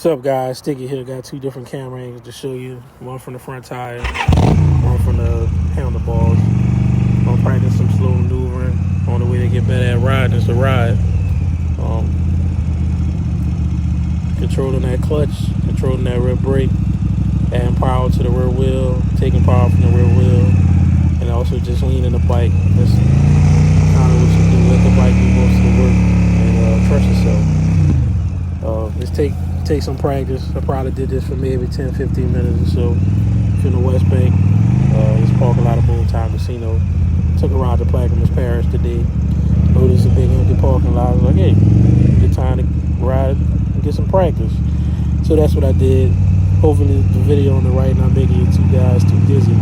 What's up, guys? Sticky here. Got two different camera angles to show you. One from the front tire, one from the handlebars. I'm gonna practice some slow maneuvering on the way to get better at riding. It's a ride. Controlling that clutch, controlling that rear brake, adding power to the rear wheel, taking power from the rear wheel, and also just leaning the bike. That's kind of what you do. Let the bike do most of the work and trust yourself. Just take some practice. I probably did this for maybe 10-15 minutes or so. From the West Bank, this parking lot of Boomtown Casino. Took a ride to Plaquemines Parish today. Noticed a big empty parking lot. I was like, hey, good time to ride and get some practice. So that's what I did. Hopefully the video on the right not making you two guys too dizzy.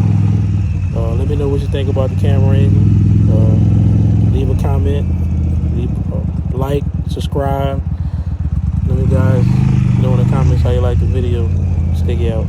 Let me know what you think about the camera angle. Leave a comment. Like, subscribe. Let me guys know in the comments how you like the video. Sticky out.